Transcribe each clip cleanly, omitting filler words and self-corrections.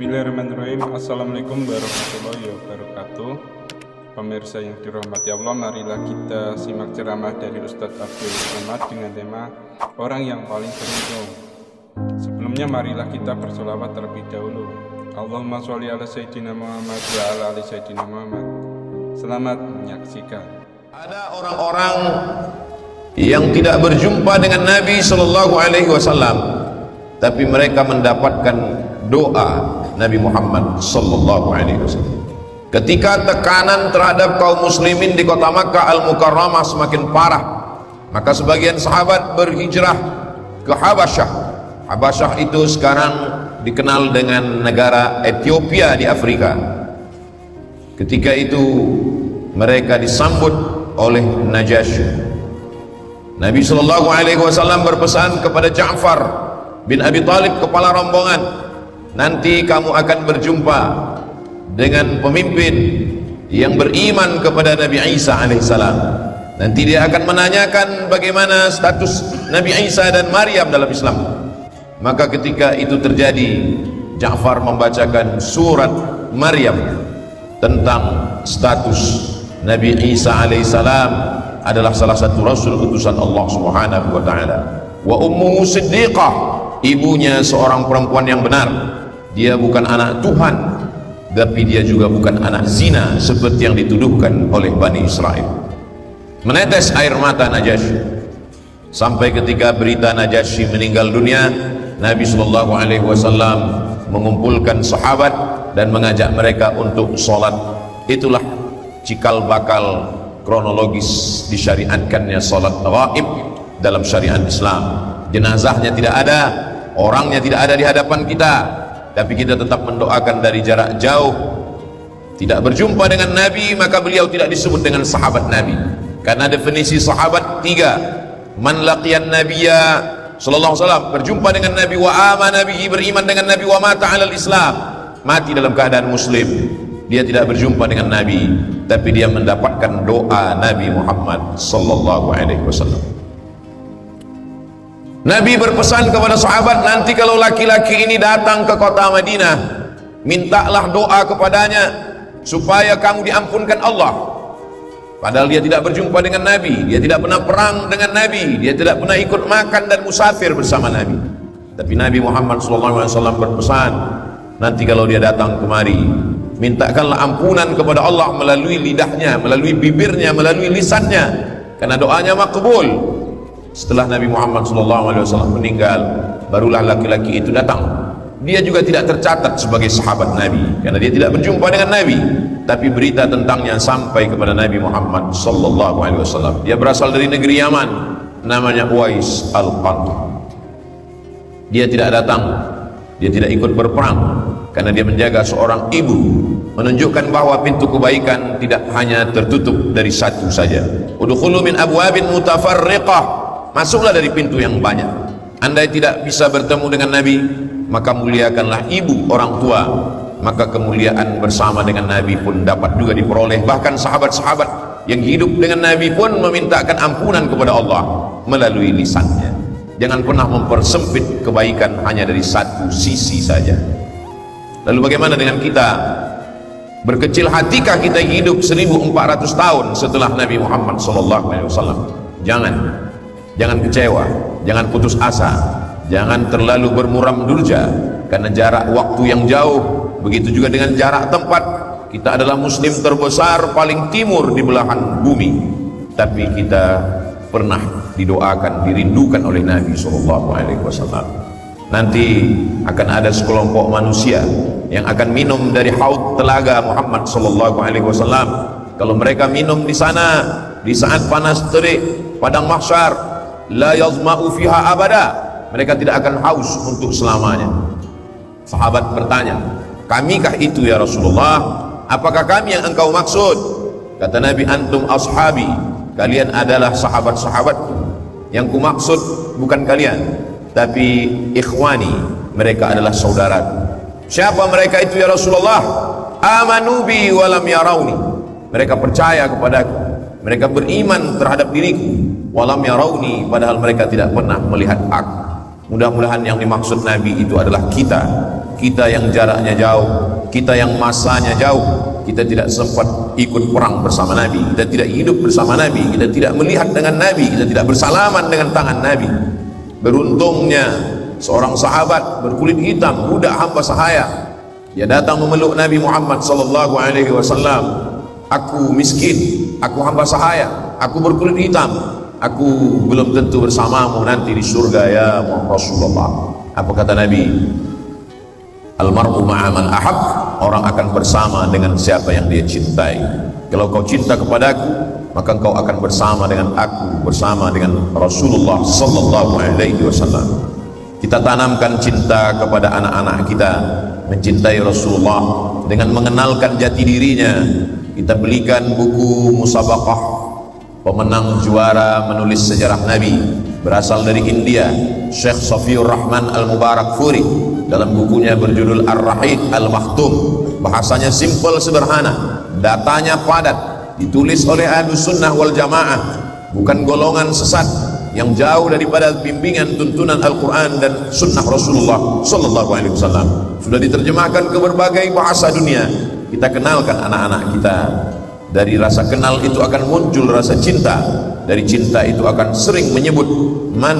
Bismillahirrahmanirrahim. Assalamualaikum warahmatullahi wabarakatuh. Pemirsa yang dirahmati Allah, marilah kita simak ceramah dari Ustadz Abdul Somad dengan tema orang yang paling beruntung. Sebelumnya marilah kita bersolawat terlebih dahulu. Allahumma sholli ala Sayyidina Muhammad wa ala ali Sayyidina Muhammad. Selamat menyaksikan. Ada orang-orang yang tidak berjumpa dengan Nabi Sallallahu Alaihi Wasallam, tapi mereka mendapatkan doa Nabi Muhammad Sallallahu Alaihi Wasallam. Ketika tekanan terhadap kaum muslimin di kota Makkah Al-Mukarramah semakin parah, maka sebagian sahabat berhijrah ke Habasyah. Habasyah itu sekarang dikenal dengan negara Ethiopia di Afrika. Ketika itu mereka disambut oleh Najasyi. Nabi Sallallahu Alaihi Wasallam berpesan kepada Ja'far bin Abi Thalib, kepala rombongan, nanti kamu akan berjumpa dengan pemimpin yang beriman kepada Nabi Isa alaihissalam. Nanti dia akan menanyakan bagaimana status Nabi Isa dan Maryam dalam Islam. Maka ketika itu terjadi, Ja'far membacakan surat Maryam tentang status Nabi Isa alaihissalam adalah salah satu rasul utusan Allah Subhanahu wa taala. Wa ummuhu siddiqah, ibunya seorang perempuan yang benar. Dia bukan anak Tuhan, tapi dia juga bukan anak zina seperti yang dituduhkan oleh Bani Israel. Menetes air mata Najasyi sampai ketika berita Najasyi meninggal dunia, Nabi Sallallahu Alaihi Wasallam mengumpulkan sahabat dan mengajak mereka untuk sholat. Itulah cikal bakal kronologis disyariatkannya sholat ghaib dalam syariat Islam. Jenazahnya tidak ada, orangnya tidak ada di hadapan kita, tapi kita tetap mendoakan dari jarak jauh. Tidak berjumpa dengan Nabi, maka beliau tidak disebut dengan sahabat Nabi, karena definisi sahabat tiga. Man laqiyan nabiyya sallallahu alaihi wasallam, berjumpa dengan Nabi, wa amana bihi, beriman dengan Nabi, wa mata alal Islam, mati dalam keadaan muslim. Dia tidak berjumpa dengan Nabi, tapi dia mendapatkan doa Nabi Muhammad sallallahu alaihi wasallam. Nabi berpesan kepada sahabat, nanti kalau laki-laki ini datang ke kota Madinah, mintalah doa kepadanya supaya kamu diampunkan Allah. Padahal dia tidak berjumpa dengan Nabi, dia tidak pernah perang dengan Nabi, dia tidak pernah ikut makan dan musafir bersama Nabi. Tapi Nabi Muhammad SAW berpesan, nanti kalau dia datang kemari, mintakanlah ampunan kepada Allah melalui lidahnya, melalui bibirnya, melalui lisannya, karena doanya makbul. Setelah Nabi Muhammad SAW meninggal, barulah laki-laki itu datang. Dia juga tidak tercatat sebagai sahabat Nabi, karena dia tidak berjumpa dengan Nabi, tapi berita tentangnya sampai kepada Nabi Muhammad SAW. Dia berasal dari negeri Yaman, namanya Uwais Al-Qarni. Dia tidak datang, dia tidak ikut berperang, karena dia menjaga seorang ibu, menunjukkan bahwa pintu kebaikan tidak hanya tertutup dari satu saja. Udkhulu min abwabin mutafarriqah, masuklah dari pintu yang banyak. Andai tidak bisa bertemu dengan Nabi, maka muliakanlah ibu, orang tua, maka kemuliaan bersama dengan Nabi pun dapat juga diperoleh. Bahkan sahabat-sahabat yang hidup dengan Nabi pun memintakan ampunan kepada Allah melalui lisannya. Jangan pernah mempersempit kebaikan hanya dari satu sisi saja. Lalu bagaimana dengan kita? Berkecil hatikah kita hidup 1400 tahun setelah Nabi Muhammad SAW? Jangan kecewa, jangan putus asa, jangan terlalu bermuram durja karena jarak waktu yang jauh. Begitu juga dengan jarak tempat. Kita adalah muslim terbesar paling timur di belahan bumi, tapi kita pernah didoakan, dirindukan oleh Nabi SAW. Nanti akan ada sekelompok manusia yang akan minum dari haud telaga Muhammad SAW. Kalau mereka minum di sana di saat panas terik padang mahsyar, la yazma'u fiha abada, mereka tidak akan haus untuk selamanya. Sahabat bertanya, kamikah itu ya Rasulullah? Apakah kami yang engkau maksud? Kata Nabi, antum ashabi, kalian adalah sahabat-sahabatku. Yang ku maksud bukan kalian, tapi ikhwani, mereka adalah saudaraku. Siapa mereka itu ya Rasulullah? Amanu bi walam yarawni, mereka percaya kepadaku, mereka beriman terhadap diriku, walam yarawni, padahal mereka tidak pernah melihat aku. Mudah-mudahan yang dimaksud Nabi itu adalah kita yang jaraknya jauh, kita yang masanya jauh, kita tidak sempat ikut perang bersama Nabi, kita tidak hidup bersama Nabi, kita tidak melihat dengan Nabi, kita tidak bersalaman dengan tangan Nabi. Beruntungnya seorang sahabat berkulit hitam, budak hamba sahaya, dia datang memeluk Nabi Muhammad sallallahu alaihi wasallam. Aku miskin, aku hamba sahaya, aku berkulit hitam, aku belum tentu bersamamu nanti di surga ya Rasulullah. Apa kata Nabi? Almar'u ma'a man ahab, orang akan bersama dengan siapa yang dia cintai. Kalau kau cinta kepadaku, maka kau akan bersama dengan aku, bersama dengan Rasulullah sallallahu alaihi wasallam. Kita tanamkan cinta kepada anak-anak kita, mencintai Rasulullah dengan mengenalkan jati dirinya. Kita belikan buku musabaqah pemenang juara menulis sejarah Nabi berasal dari India, Syekh Safiur Rahman Al-Mubarakfuri, dalam bukunya berjudul Ar-Rahid Al-Makhtum. Bahasanya simple, sederhana, datanya padat, ditulis oleh Ahlus Sunnah wal Jamaah, bukan golongan sesat yang jauh daripada bimbingan tuntunan Al-Quran dan Sunnah Rasulullah sallallahu alaihi wasallam. Sudah diterjemahkan ke berbagai bahasa dunia. Kita kenalkan anak-anak kita. Dari rasa kenal itu akan muncul rasa cinta. Dari cinta itu akan sering menyebut man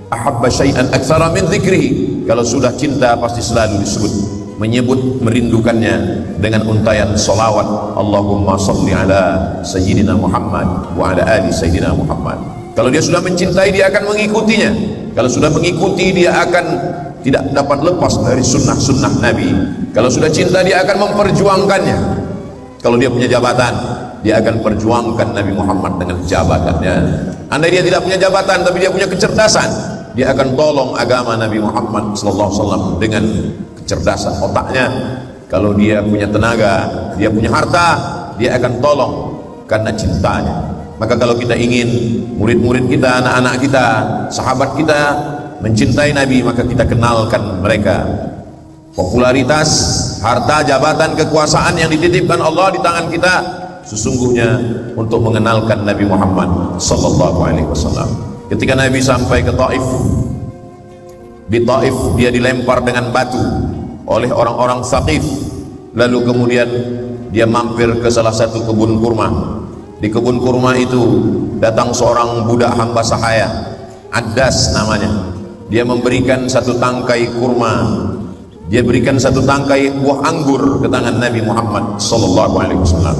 ahabba syai'an aktsara min dzikrihi. Kalau sudah cinta pasti selalu disebut, menyebut, merindukannya dengan untayan salawat, Allahumma salli ala sayyidina Muhammad wa ala ali sayyidina Muhammad. Kalau dia sudah mencintai, dia akan mengikutinya. Kalau sudah mengikuti, dia akan tidak dapat lepas dari sunnah-sunnah Nabi. Kalau sudah cinta, dia akan memperjuangkannya. Kalau dia punya jabatan, dia akan perjuangkan Nabi Muhammad dengan jabatannya. Andai dia tidak punya jabatan tapi dia punya kecerdasan, dia akan tolong agama Nabi Muhammad sallallahu alaihi wasallam dengan kecerdasan otaknya. Kalau dia punya tenaga, dia punya harta, dia akan tolong karena cintanya. Maka kalau kita ingin murid-murid kita, anak-anak kita, sahabat kita mencintai Nabi, maka kita kenalkan mereka. Popularitas, harta, jabatan, kekuasaan yang dititipkan Allah di tangan kita sesungguhnya untuk mengenalkan Nabi Muhammad sallallahu alaihi wasallam. Ketika Nabi sampai ke Taif, di Taif dia dilempar dengan batu oleh orang-orang Saqif. Lalu kemudian dia mampir ke salah satu kebun kurma. Di kebun kurma itu datang seorang budak hamba sahaya, Addas namanya. Dia memberikan satu tangkai kurma, dia berikan satu tangkai buah anggur ke tangan Nabi Muhammad sallallahu alaihi wasallam.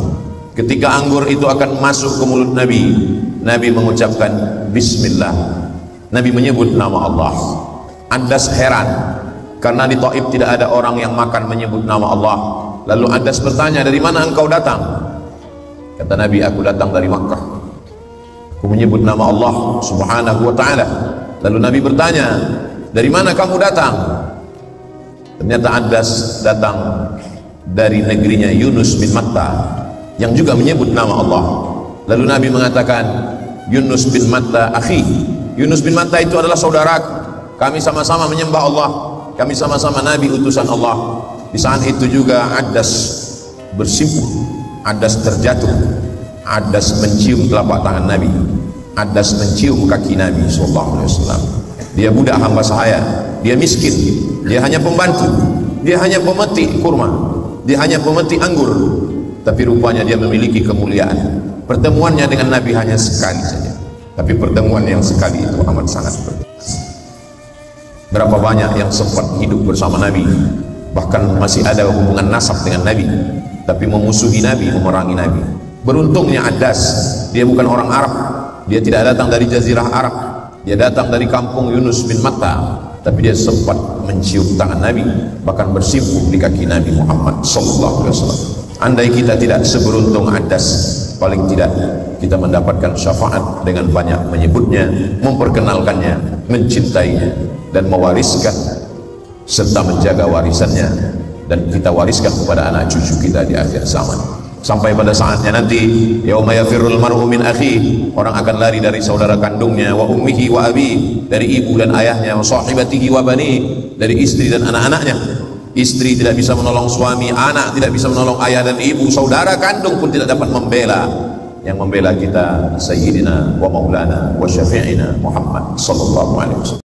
Ketika anggur itu akan masuk ke mulut Nabi, Nabi mengucapkan bismillah. Nabi menyebut nama Allah. Addas heran karena di Taif tidak ada orang yang makan menyebut nama Allah. Lalu Addas bertanya, dari mana engkau datang? Kata Nabi, aku datang dari Makkah. Aku menyebut nama Allah subhanahu wa ta'ala. Lalu Nabi bertanya, dari mana kamu datang? Ternyata Addas datang dari negerinya Yunus bin Matta yang juga menyebut nama Allah. Lalu Nabi mengatakan, Yunus bin Matta akhi. Yunus bin Matta itu adalah saudaraku. Kami sama-sama menyembah Allah. Kami sama-sama Nabi utusan Allah. Di saat itu juga Addas bersimpuh, Addas terjatuh, Addas mencium telapak tangan Nabi, Addas mencium kaki Nabi sallallahu alaihi wasallam. Dia budak hamba sahaya, dia miskin, dia hanya pembantu, dia hanya pemetik kurma, dia hanya pemetik anggur, tapi rupanya dia memiliki kemuliaan. Pertemuannya dengan Nabi hanya sekali saja, tapi pertemuan yang sekali itu amat sangat berkesan. Berapa banyak yang sempat hidup bersama Nabi, bahkan masih ada hubungan nasab dengan Nabi, tapi memusuhi Nabi, memerangi Nabi. Beruntungnya Addas, dia bukan orang Arab, dia tidak datang dari jazirah Arab, dia datang dari kampung Yunus bin Matta, tapi dia sempat mencium tangan Nabi, bahkan bersimpuh di kaki Nabi Muhammad sallallahu alaihi wasallam. Andai kita tidak seberuntung Addas, paling tidak kita mendapatkan syafaat dengan banyak menyebutnya, memperkenalkannya, mencintainya, dan mewariskan serta menjaga warisannya, dan kita wariskan kepada anak cucu kita di akhir zaman. Sampai pada saatnya nanti, yauma yafirrul mar'u min akhihi, orang akan lari dari saudara kandungnya, wa ummihi wa abi, dari ibu dan ayahnya, wa sahibatihi wa bani, dari istri dan anak-anaknya. Istri tidak bisa menolong suami, anak tidak bisa menolong ayah dan ibu, saudara kandung pun tidak dapat membela. Yang membela kita Sayyidina wa Maulana wa Syafi'ina Muhammad sallallahu alaihi wasallam.